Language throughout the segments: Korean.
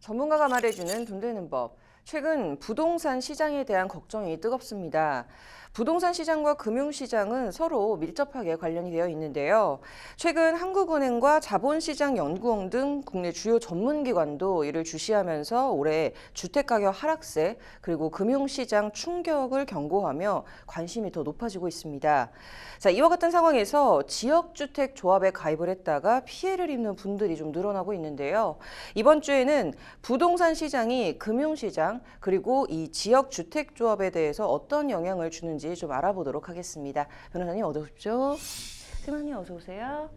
전문가가 말해주는 돈 되는 법. 최근 부동산 시장에 대한 걱정이 뜨겁습니다. 부동산 시장과 금융시장은 서로 밀접하게 관련이 되어 있는데요. 최근 한국은행과 자본시장연구원 등 국내 주요 전문기관도 이를 주시하면서 올해 주택가격 하락세 그리고 금융시장 충격을 경고하며 관심이 더 높아지고 있습니다. 자, 이와 같은 상황에서 지역주택 조합에 가입을 했다가 피해를 입는 분들이 좀 늘어나고 있는데요. 이번 주에는 부동산 시장이 금융시장 그리고 이 지역주택조합에 대해서 어떤 영향을 주는지 좀 알아보도록 하겠습니다. 변호사님 어서 오십시오. 세만님 어서 오세요.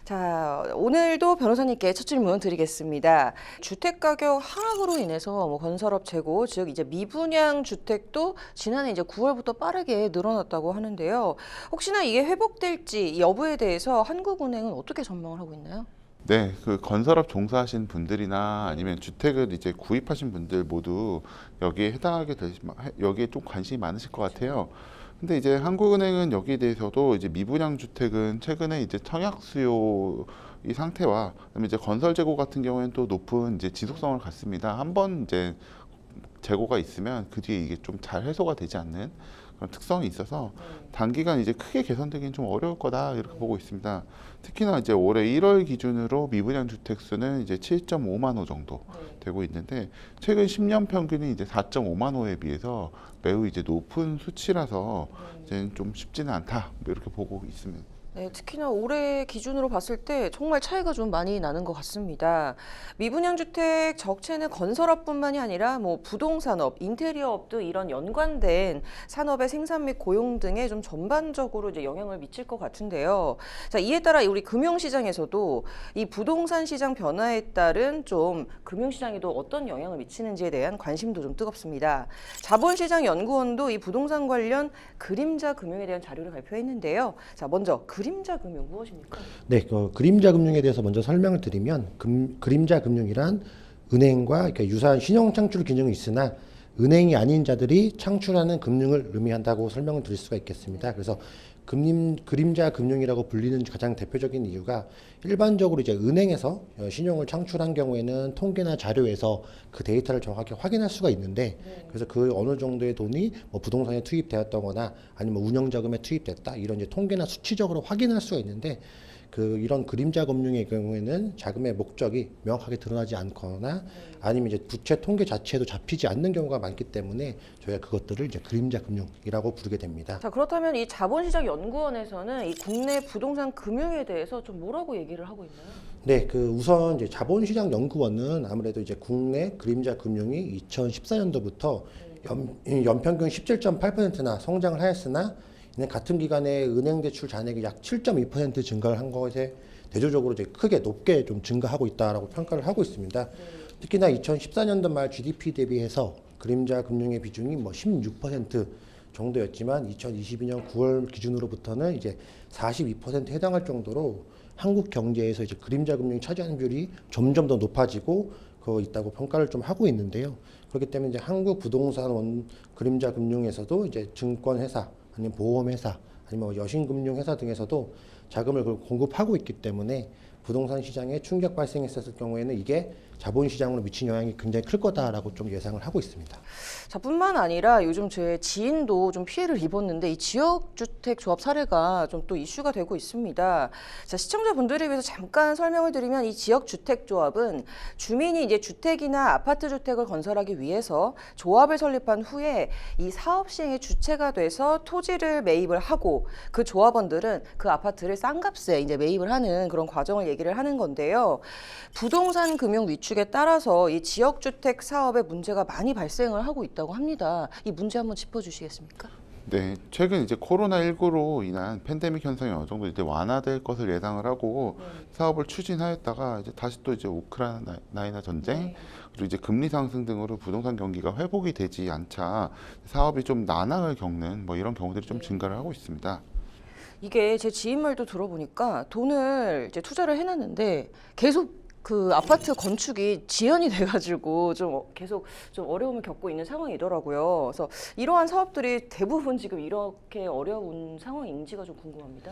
자, 오늘도 변호사님께 첫 질문 드리겠습니다. 주택가격 하락으로 인해서 건설업 재고, 즉 이제 미분양 주택도 지난해 이제 9월부터 빠르게 늘어났다고 하는데요. 혹시나 이게 회복될지 여부에 대해서 한국은행은 어떻게 전망을 하고 있나요? 네, 그 건설업 종사하신 분들이나 아니면 주택을 이제 구입하신 분들 모두 여기에 여기에 좀 관심이 많으실 것 같아요. 근데 이제 한국은행은 여기에 대해서도 이제 미분양 주택은 최근에 이제 청약 수요 이 상태와 그다음에 이제 건설 재고 같은 경우에는 또 높은 이제 지속성을 갖습니다. 한번 이제 재고가 있으면 그 뒤에 이게 좀 잘 해소가 되지 않는 그런 특성이 있어서 단기간 이제 크게 개선되기는 좀 어려울 거다 이렇게 보고 있습니다. 특히나 이제 올해 1월 기준으로 미분양 주택 수는 이제 7.5만 호 정도 되고 있는데 최근 10년 평균이 이제 4.5만 호에 비해서 매우 이제 높은 수치라서 이제 좀 쉽지는 않다 이렇게 보고 있습니다. 네, 특히나 올해 기준으로 봤을 때 정말 차이가 좀 많이 나는 것 같습니다. 미분양 주택 적체는 건설업뿐만이 아니라 부동산업, 인테리어업 등 이런 연관된 산업의 생산 및 고용 등에 좀 전반적으로 이제 영향을 미칠 것 같은데요. 자, 이에 따라 우리 금융시장에서도 이 부동산 시장 변화에 따른 좀 금융시장에도 어떤 영향을 미치는지에 대한 관심도 좀 뜨겁습니다. 자본시장연구원도 이 부동산 관련 그림자 금융에 대한 자료를 발표했는데요. 자, 먼저 그림자 금융 무엇입니까? 네, 그림자 금융에 대해서 먼저 설명을 드리면 그림자 금융이란 은행과 이렇게 유사한 신용 창출 기능이 있으나 은행이 아닌 자들이 창출하는 금융을 의미한다고 설명을 드릴 수가 있겠습니다. 그래서 그림자 금융이라고 불리는 가장 대표적인 이유가 일반적으로 이제 은행에서 신용을 창출한 경우에는 통계나 자료에서 그 데이터를 정확히 확인할 수가 있는데 그래서 그 어느 정도의 돈이 부동산에 투입되었다거나 아니면 운영자금에 투입됐다 이런 이제 통계나 수치적으로 확인할 수가 있는데 이런 그림자 금융의 경우에는 자금의 목적이 명확하게 드러나지 않거나 아니면 이제 부채 통계 자체도 잡히지 않는 경우가 많기 때문에 저희가 그것들을 이제 그림자 금융이라고 부르게 됩니다. 자, 그렇다면 이 자본시장연구원에서는 이 국내 부동산 금융에 대해서 좀 뭐라고 얘기를 하고 있나요? 네, 우선 이제 자본시장연구원은 아무래도 이제 국내 그림자 금융이 2014년도부터 연평균 17.8%나 성장을 하였으나 같은 기간에 은행 대출 잔액이 약 7.2% 증가를 한 것에 대조적으로 이제 크게 높게 좀 증가하고 있다라고 평가를 하고 있습니다. 특히나 2014년도 말 GDP 대비해서 그림자 금융의 비중이 16% 정도였지만 2022년 9월 기준으로부터는 이제 42%에 해당할 정도로 한국 경제에서 이제 그림자 금융이 차지하는 비율이 점점 더 높아지고 있다고 평가를 좀 하고 있는데요. 그렇기 때문에 이제 한국 부동산 그림자 금융에서도 이제 증권회사 아니면 보험회사 아니면 여신금융회사 등에서도 자금을 공급하고 있기 때문에 부동산 시장에 충격 발생했을 경우에는 이게 자본시장으로 미친 영향이 굉장히 클 거다라고 좀 예상을 하고 있습니다. 자, 뿐만 아니라 요즘 제 지인도 좀 피해를 입었는데 이 지역주택 조합 사례가 좀 또 이슈가 되고 있습니다. 자, 시청자분들을 위해서 잠깐 설명을 드리면 이 지역주택 조합은 주민이 이제 주택이나 아파트 주택을 건설하기 위해서 조합을 설립한 후에 이 사업 시행의 주체가 돼서 토지를 매입을 하고 그 조합원들은 그 아파트를 싼 값에 이제 매입을 하는 그런 과정을 얘기를 하는 건데요. 부동산 금융 위축에 따라서 이 지역주택 사업에 문제가 많이 발생을 하고 있다고 합니다. 이 문제 한번 짚어주시겠습니까? 네, 최근 이제 코로나19로 인한 팬데믹 현상이 어느 정도 이제 완화될 것을 예상을 하고 사업을 추진하였다가 이제 다시 또 이제 우크라이나 전쟁 그리고 이제 금리 상승 등으로 부동산 경기가 회복이 되지 않자 사업이 좀 난항을 겪는 이런 경우들이 좀 증가를 하고 있습니다. 이게 제 지인 말도 들어보니까 돈을 이제 투자를 해놨는데 계속 그 아파트 건축이 지연이 돼가지고 좀 계속 좀 어려움을 겪고 있는 상황이더라고요. 그래서 이러한 사업들이 대부분 지금 이렇게 어려운 상황인지가 좀 궁금합니다.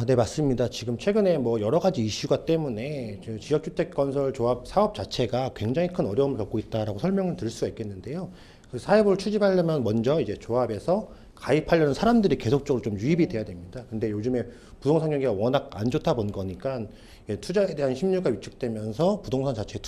네, 맞습니다. 지금 최근에 뭐 여러 가지 이슈가 때문에 지역주택건설조합 사업 자체가 굉장히 큰 어려움을 겪고 있다라고 설명을 드릴 수가 있겠는데요. 그 사업을 추진하려면 먼저 이제 조합에서 가입하려는 사람들이 계속적으로 좀 유입이 돼야 됩니다. 근데 요즘에 부동산 경기가 워낙 안 좋다 본 거니까 투자에 대한 심리가 위축되면서 부동산 자체에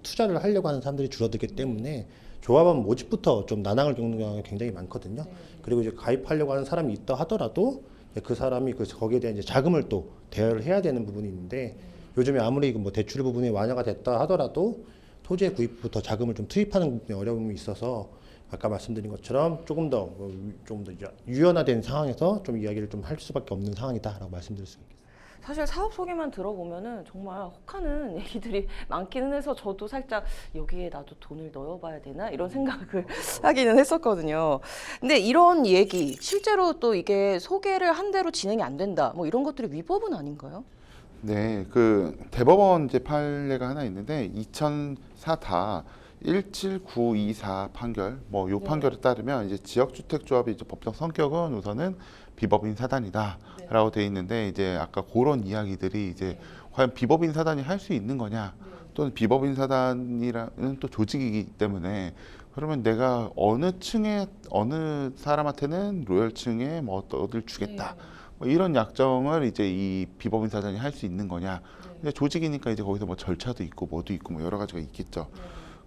투자를 하려고 하는 사람들이 줄어들기 때문에 조합원 모집부터 좀 난항을 겪는 경우가 굉장히 많거든요. 그리고 이제 가입하려고 하는 사람이 있다 하더라도 그 사람이 거기에 대한 이제 자금을 또 대여를 해야 되는 부분이 있는데 요즘에 아무리 뭐 대출 부분이 완화가 됐다 하더라도 토지의 구입부터 자금을 좀 투입하는 부분에 어려움이 있어서 아까 말씀드린 것처럼 조금 더 유연화된 상황에서 좀 이야기를 좀 할 수밖에 없는 상황이다라고 말씀드릴 수 있겠습니다. 사실 사업 소개만 들어보면은 정말 혹하는 얘기들이 많기는 해서 저도 살짝 여기에 나도 돈을 넣어봐야 되나 이런 생각을 하기는 했었거든요. 근데 이런 얘기 실제로 또 이게 소개를 한 대로 진행이 안 된다 뭐 이런 것들이 위법은 아닌가요? 네, 그 대법원 이제 판례가 하나 있는데 2004다 17924 판결, 뭐 요 판결에 따르면 이제 지역주택조합의 이제 법적 성격은 우선은 비법인 사단이다라고 돼 있는데 이제 아까 그런 이야기들이 이제 과연 비법인 사단이 할 수 있는 거냐 또는 비법인 사단이라는 또 조직이기 때문에 그러면 내가 어느 층에 어느 사람한테는 로열층에 뭐 어딜 주겠다 뭐 이런 약정을 이제 이 비법인 사단이 할 수 있는 거냐 근데 조직이니까 이제 거기서 뭐 절차도 있고 뭐도 있고 뭐 여러 가지가 있겠죠.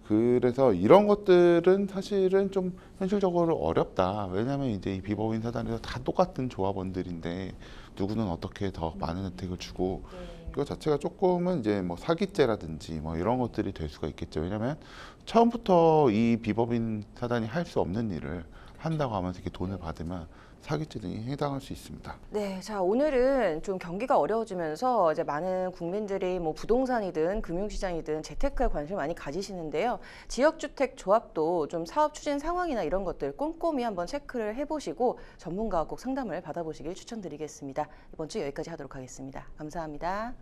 그래서 이런 것들은 사실은 좀 현실적으로 어렵다. 왜냐하면 이제 이 비법인 사단에서 다 똑같은 조합원들인데 누구는 어떻게 더 많은 혜택을 주고 이거 자체가 조금은 이제 뭐 사기죄라든지 뭐 이런 것들이 될 수가 있겠죠. 왜냐하면 처음부터 이 비법인 사단이 할 수 없는 일을 한다고 하면서 이렇게 돈을 받으면 사기죄 등이 해당할 수 있습니다. 네, 자 오늘은 좀 경기가 어려워지면서 이제 많은 국민들이 뭐 부동산이든 금융시장이든 재테크에 관심을 많이 가지시는데요. 지역주택 조합도 좀 사업 추진 상황이나 이런 것들 꼼꼼히 한번 체크를 해보시고 전문가와 꼭 상담을 받아보시길 추천드리겠습니다. 이번 주 여기까지 하도록 하겠습니다. 감사합니다.